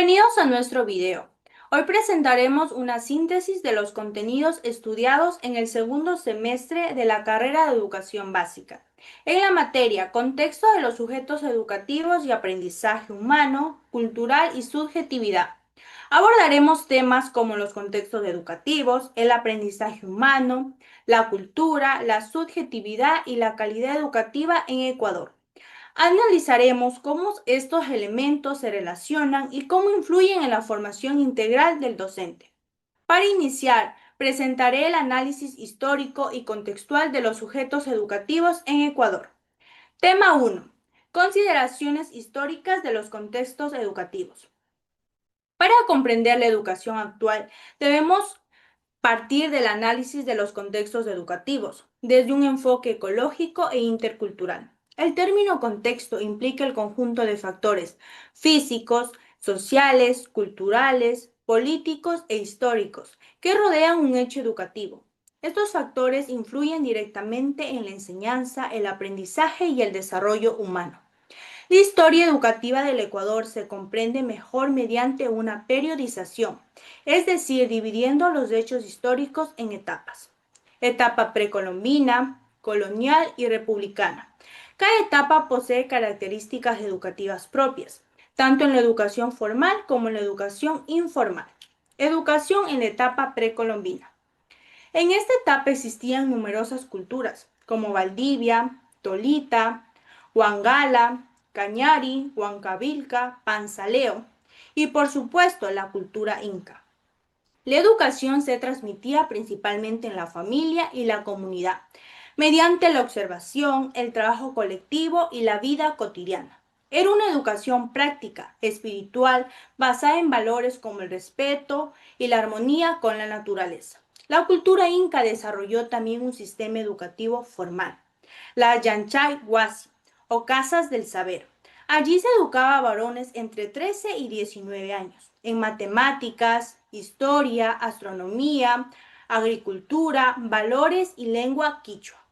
Bienvenidos a nuestro video. Hoy presentaremos una síntesis de los contenidos estudiados en el segundo semestre de la carrera de Educación Básica. En la materia Contexto de los sujetos educativos y aprendizaje humano, cultural y subjetividad. Abordaremos temas como los contextos educativos, el aprendizaje humano, la cultura, la subjetividad y la calidad educativa en Ecuador. Analizaremos cómo estos elementos se relacionan y cómo influyen en la formación integral del docente. Para iniciar, presentaré el análisis histórico y contextual de los sujetos educativos en Ecuador. Tema 1. Consideraciones históricas de los contextos educativos. Para comprender la educación actual, debemos partir del análisis de los contextos educativos, desde un enfoque ecológico e intercultural. El término contexto implica el conjunto de factores físicos, sociales, culturales, políticos e históricos que rodean un hecho educativo. Estos factores influyen directamente en la enseñanza, el aprendizaje y el desarrollo humano. La historia educativa del Ecuador se comprende mejor mediante una periodización, es decir, dividiendo los hechos históricos en etapas. Etapa precolombina, colonial y republicana. Cada etapa posee características educativas propias, tanto en la educación formal como en la educación informal. Educación en la etapa precolombina. En esta etapa existían numerosas culturas, como Valdivia, Tolita, Huangala, Cañari, Huancavilca, Panzaleo y por supuesto la cultura inca. La educación se transmitía principalmente en la familia y la comunidad, mediante la observación, el trabajo colectivo y la vida cotidiana. Era una educación práctica, espiritual, basada en valores como el respeto y la armonía con la naturaleza. La cultura inca desarrolló también un sistema educativo formal, la Yanchay Huasi, o Casas del Saber. Allí se educaba a varones entre 13 y 19 años, en matemáticas, historia, astronomía, agricultura, valores y lengua quichua.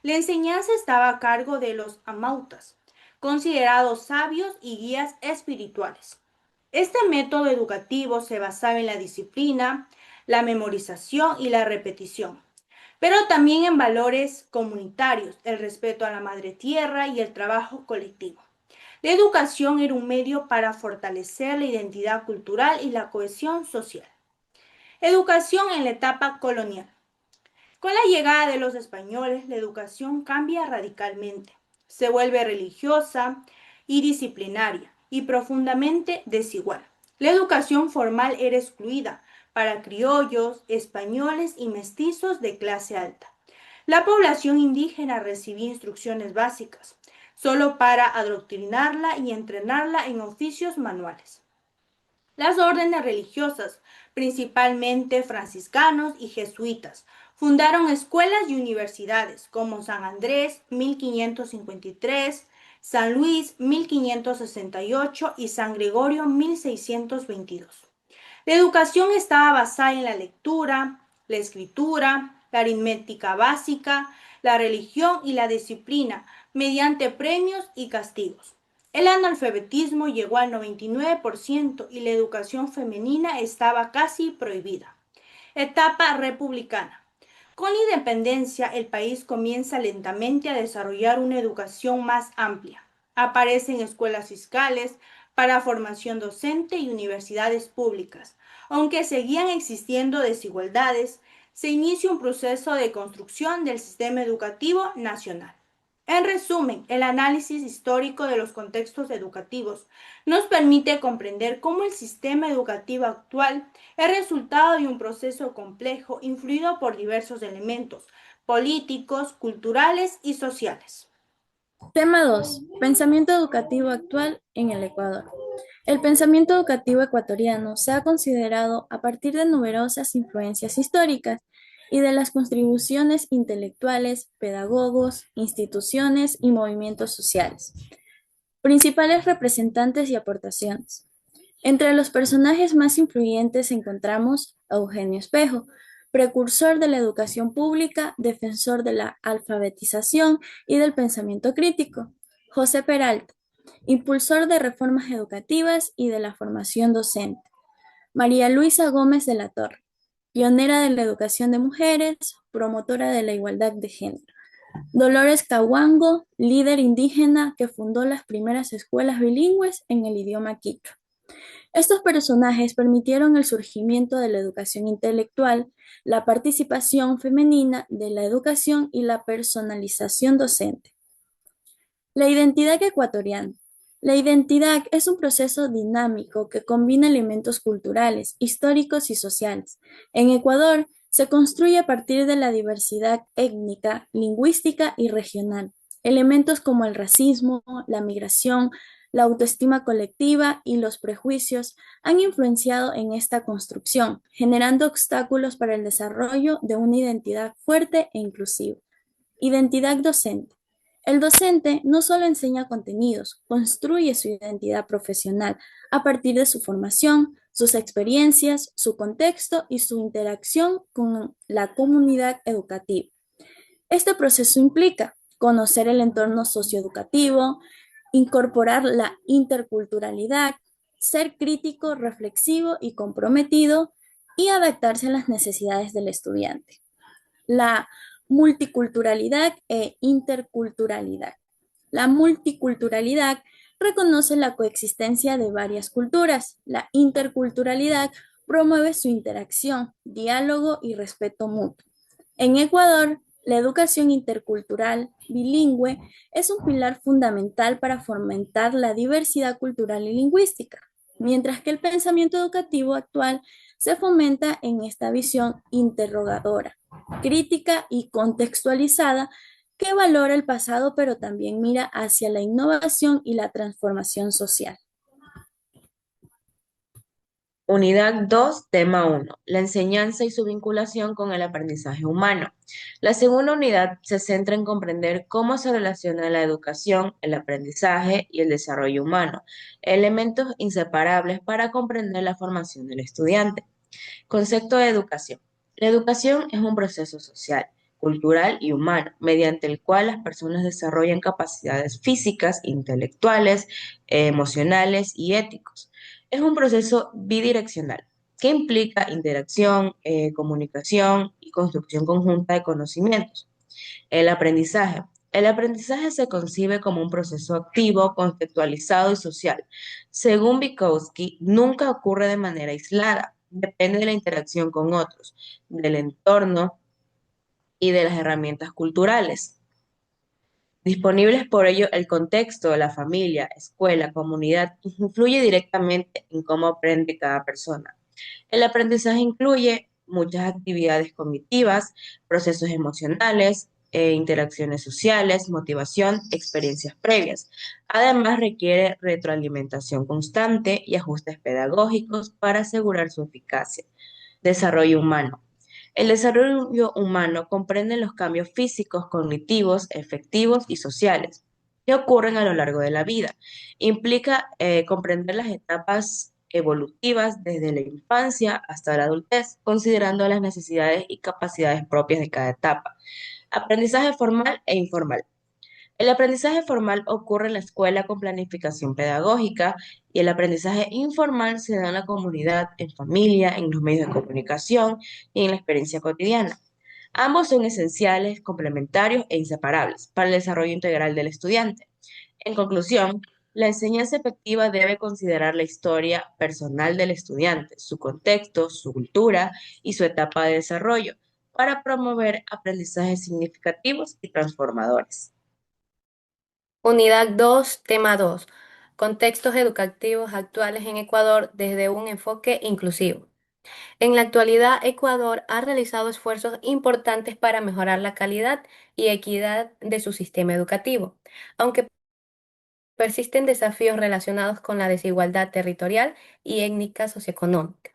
La enseñanza estaba a cargo de los amautas, considerados sabios y guías espirituales. Este método educativo se basaba en la disciplina, la memorización y la repetición, pero también en valores comunitarios, el respeto a la madre tierra y el trabajo colectivo. La educación era un medio para fortalecer la identidad cultural y la cohesión social. Educación en la etapa colonial. Con la llegada de los españoles, la educación cambia radicalmente. Se vuelve religiosa y disciplinaria y profundamente desigual. La educación formal era excluida para criollos, españoles y mestizos de clase alta. La población indígena recibía instrucciones básicas, solo para adoctrinarla y entrenarla en oficios manuales. Las órdenes religiosas, principalmente franciscanos y jesuitas, fundaron escuelas y universidades como San Andrés 1553, San Luis 1568 y San Gregorio 1622. La educación estaba basada en la lectura, la escritura, la aritmética básica, la religión y la disciplina, mediante premios y castigos. El analfabetismo llegó al 99% y la educación femenina estaba casi prohibida. Etapa republicana. Con la independencia, el país comienza lentamente a desarrollar una educación más amplia. Aparecen escuelas fiscales para formación docente y universidades públicas. Aunque seguían existiendo desigualdades, se inicia un proceso de construcción del sistema educativo nacional. En resumen, el análisis histórico de los contextos educativos nos permite comprender cómo el sistema educativo actual es resultado de un proceso complejo influido por diversos elementos políticos, culturales y sociales. Tema 2. Pensamiento educativo actual en el Ecuador. El pensamiento educativo ecuatoriano se ha considerado a partir de numerosas influencias históricas y de las contribuciones intelectuales, pedagogos, instituciones y movimientos sociales. Principales representantes y aportaciones. Entre los personajes más influyentes encontramos a Eugenio Espejo, precursor de la educación pública, defensor de la alfabetización y del pensamiento crítico; José Peralta, impulsor de reformas educativas y de la formación docente. María Luisa Gómez de la Torre, pionera de la educación de mujeres, promotora de la igualdad de género. Dolores Cahuango, líder indígena que fundó las primeras escuelas bilingües en el idioma quichua. Estos personajes permitieron el surgimiento de la educación intelectual, la participación femenina de la educación y la personalización docente. La identidad ecuatoriana. La identidad es un proceso dinámico que combina elementos culturales, históricos y sociales. En Ecuador, se construye a partir de la diversidad étnica, lingüística y regional. Elementos como el racismo, la migración, la autoestima colectiva y los prejuicios han influenciado en esta construcción, generando obstáculos para el desarrollo de una identidad fuerte e inclusiva. Identidad docente. El docente no solo enseña contenidos, construye su identidad profesional a partir de su formación, sus experiencias, su contexto y su interacción con la comunidad educativa. Este proceso implica conocer el entorno socioeducativo, incorporar la interculturalidad, ser crítico, reflexivo y comprometido y adaptarse a las necesidades del estudiante. La multiculturalidad e interculturalidad. La multiculturalidad reconoce la coexistencia de varias culturas. La interculturalidad promueve su interacción, diálogo y respeto mutuo. En Ecuador, la educación intercultural bilingüe es un pilar fundamental para fomentar la diversidad cultural y lingüística, mientras que el pensamiento educativo actual se fomenta en esta visión interrogadora, crítica y contextualizada que valora el pasado pero también mira hacia la innovación y la transformación social. Unidad 2, tema 1. La enseñanza y su vinculación con el aprendizaje humano. La segunda unidad se centra en comprender cómo se relaciona la educación, el aprendizaje y el desarrollo humano, elementos inseparables para comprender la formación del estudiante. Concepto de educación. La educación es un proceso social, cultural y humano, mediante el cual las personas desarrollan capacidades físicas, intelectuales, emocionales y éticos. Es un proceso bidireccional que implica interacción, comunicación y construcción conjunta de conocimientos. El aprendizaje. El aprendizaje se concibe como un proceso activo, contextualizado y social. Según Vygotsky, nunca ocurre de manera aislada, depende de la interacción con otros, del entorno y de las herramientas culturales disponibles. Por ello, el contexto, la familia, escuela, comunidad, influye directamente en cómo aprende cada persona. El aprendizaje incluye muchas actividades cognitivas, procesos emocionales, interacciones sociales, motivación, experiencias previas. Además, requiere retroalimentación constante y ajustes pedagógicos para asegurar su eficacia. Desarrollo humano. El desarrollo humano comprende los cambios físicos, cognitivos, efectivos y sociales que ocurren a lo largo de la vida. Implica comprender las etapas evolutivas desde la infancia hasta la adultez, considerando las necesidades y capacidades propias de cada etapa. Aprendizaje formal e informal. El aprendizaje formal ocurre en la escuela con planificación pedagógica y el aprendizaje informal se da en la comunidad, en familia, en los medios de comunicación y en la experiencia cotidiana. Ambos son esenciales, complementarios e inseparables para el desarrollo integral del estudiante. En conclusión, la enseñanza efectiva debe considerar la historia personal del estudiante, su contexto, su cultura y su etapa de desarrollo para promover aprendizajes significativos y transformadores. Unidad 2, tema 2. Contextos educativos actuales en Ecuador desde un enfoque inclusivo. En la actualidad, Ecuador ha realizado esfuerzos importantes para mejorar la calidad y equidad de su sistema educativo, aunque persisten desafíos relacionados con la desigualdad territorial y étnica socioeconómica.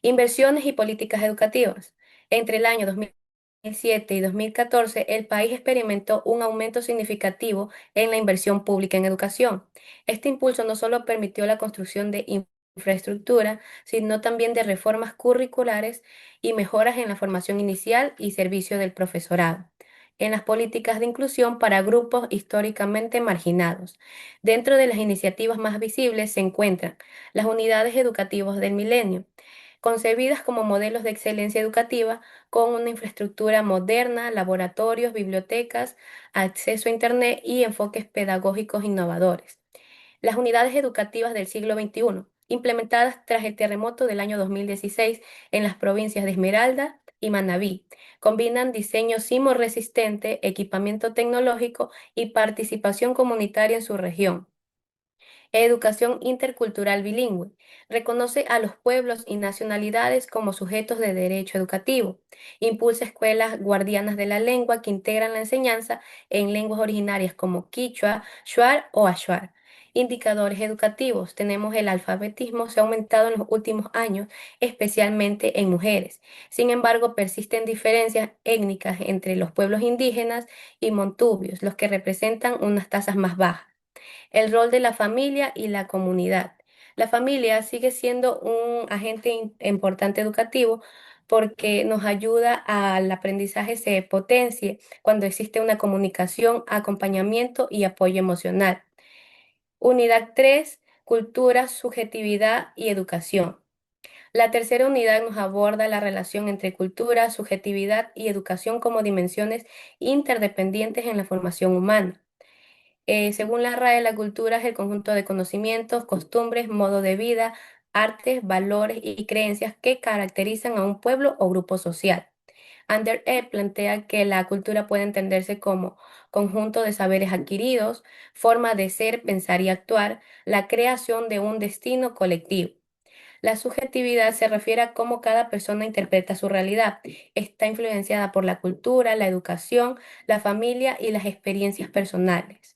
Inversiones y políticas educativas. Entre el año 2007 y 2014, el país experimentó un aumento significativo en la inversión pública en educación. Este impulso no solo permitió la construcción de infraestructura, sino también de reformas curriculares y mejoras en la formación inicial y servicio del profesorado. en las políticas de inclusión para grupos históricamente marginados. Dentro de las iniciativas más visibles se encuentran las unidades educativas del milenio, concebidas como modelos de excelencia educativa con una infraestructura moderna, laboratorios, bibliotecas, acceso a Internet y enfoques pedagógicos innovadores. Las unidades educativas del siglo XXI, implementadas tras el terremoto del año 2016 en las provincias de Esmeralda y Manabí, combinan diseño sismo-resistente, equipamiento tecnológico y participación comunitaria en su región. Educación intercultural bilingüe. Reconoce a los pueblos y nacionalidades como sujetos de derecho educativo. Impulsa escuelas guardianas de la lengua que integran la enseñanza en lenguas originarias como quichua, shuar o ashuar. Indicadores educativos. Tenemos el alfabetismo, se ha aumentado en los últimos años, especialmente en mujeres. Sin embargo, persisten diferencias étnicas entre los pueblos indígenas y montubios, los que representan unas tasas más bajas. El rol de la familia y la comunidad. La familia sigue siendo un agente importante educativo porque nos ayuda al aprendizaje se potencie cuando existe una comunicación, acompañamiento y apoyo emocional. Unidad 3: cultura, subjetividad y educación. La tercera unidad nos aborda la relación entre cultura, subjetividad y educación como dimensiones interdependientes en la formación humana. Según la RAE, la cultura es el conjunto de conocimientos, costumbres, modo de vida, artes, valores y creencias que caracterizan a un pueblo o grupo social. Ander plantea que la cultura puede entenderse como conjunto de saberes adquiridos, forma de ser, pensar y actuar, la creación de un destino colectivo. La subjetividad se refiere a cómo cada persona interpreta su realidad. Está influenciada por la cultura, la educación, la familia y las experiencias personales.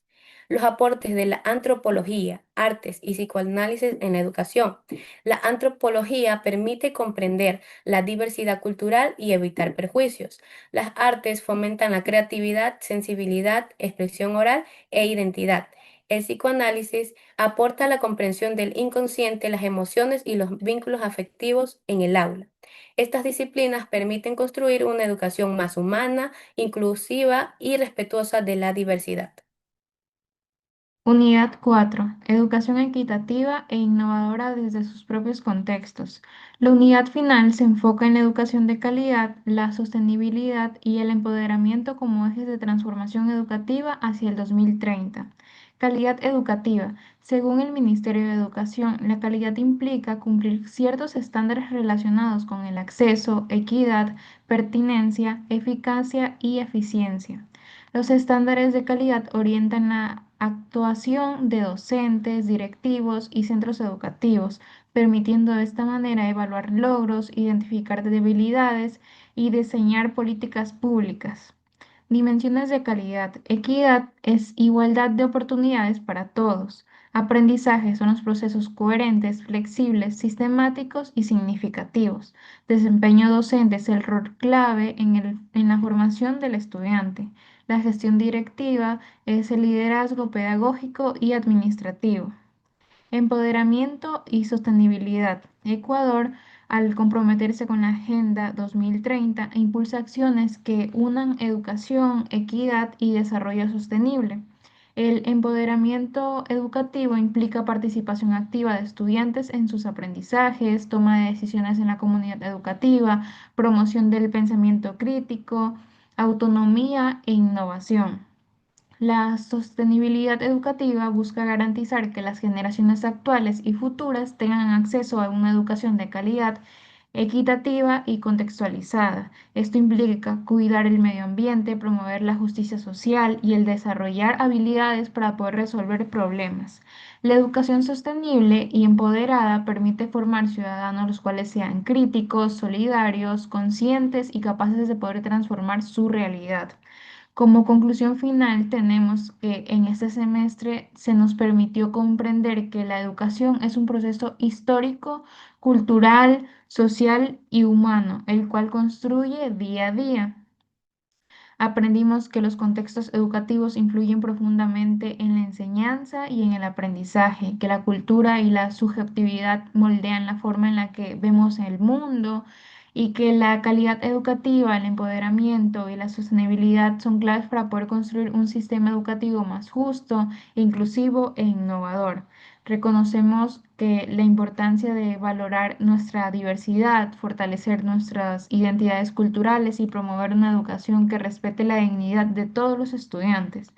Los aportes de la antropología, artes y psicoanálisis en la educación. La antropología permite comprender la diversidad cultural y evitar perjuicios. Las artes fomentan la creatividad, sensibilidad, expresión oral e identidad. El psicoanálisis aporta la comprensión del inconsciente, las emociones y los vínculos afectivos en el aula. Estas disciplinas permiten construir una educación más humana, inclusiva y respetuosa de la diversidad. Unidad 4. Educación equitativa e innovadora desde sus propios contextos. La unidad final se enfoca en la educación de calidad, la sostenibilidad y el empoderamiento como ejes de transformación educativa hacia el 2030. Calidad educativa. Según el Ministerio de Educación, la calidad implica cumplir ciertos estándares relacionados con el acceso, equidad, pertinencia, eficacia y eficiencia. Los estándares de calidad orientan la actuación de docentes, directivos y centros educativos, permitiendo de esta manera evaluar logros, identificar debilidades y diseñar políticas públicas. Dimensiones de calidad. Equidad es igualdad de oportunidades para todos. Aprendizaje son los procesos coherentes, flexibles, sistemáticos y significativos. Desempeño docente es el rol clave en la formación del estudiante. La gestión directiva es el liderazgo pedagógico y administrativo. Empoderamiento y sostenibilidad. Ecuador, al comprometerse con la Agenda 2030, impulsa acciones que unan educación, equidad y desarrollo sostenible. El empoderamiento educativo implica participación activa de estudiantes en sus aprendizajes, toma de decisiones en la comunidad educativa, promoción del pensamiento crítico, autonomía e innovación. La sostenibilidad educativa busca garantizar que las generaciones actuales y futuras tengan acceso a una educación de calidad, equitativa y contextualizada. Esto implica cuidar el medio ambiente, promover la justicia social y el desarrollar habilidades para poder resolver problemas. La educación sostenible y empoderada permite formar ciudadanos los cuales sean críticos, solidarios, conscientes y capaces de poder transformar su realidad. Como conclusión final, tenemos que en este semestre se nos permitió comprender que la educación es un proceso histórico, cultural, social y humano, el cual construye día a día. Aprendimos que los contextos educativos influyen profundamente en la enseñanza y en el aprendizaje, que la cultura y la subjetividad moldean la forma en la que vemos el mundo y que la calidad educativa, el empoderamiento y la sostenibilidad son claves para poder construir un sistema educativo más justo, inclusivo e innovador. Reconocemos que la importancia de valorar nuestra diversidad, fortalecer nuestras identidades culturales y promover una educación que respete la dignidad de todos los estudiantes.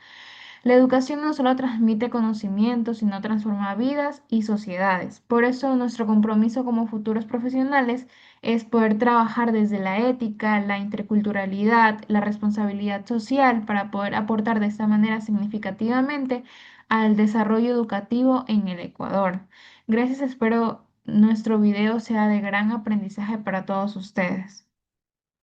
La educación no solo transmite conocimientos, sino transforma vidas y sociedades. Por eso nuestro compromiso como futuros profesionales es poder trabajar desde la ética, la interculturalidad, la responsabilidad social para poder aportar de esta manera significativamente al desarrollo educativo en el Ecuador. Gracias, espero nuestro video sea de gran aprendizaje para todos ustedes.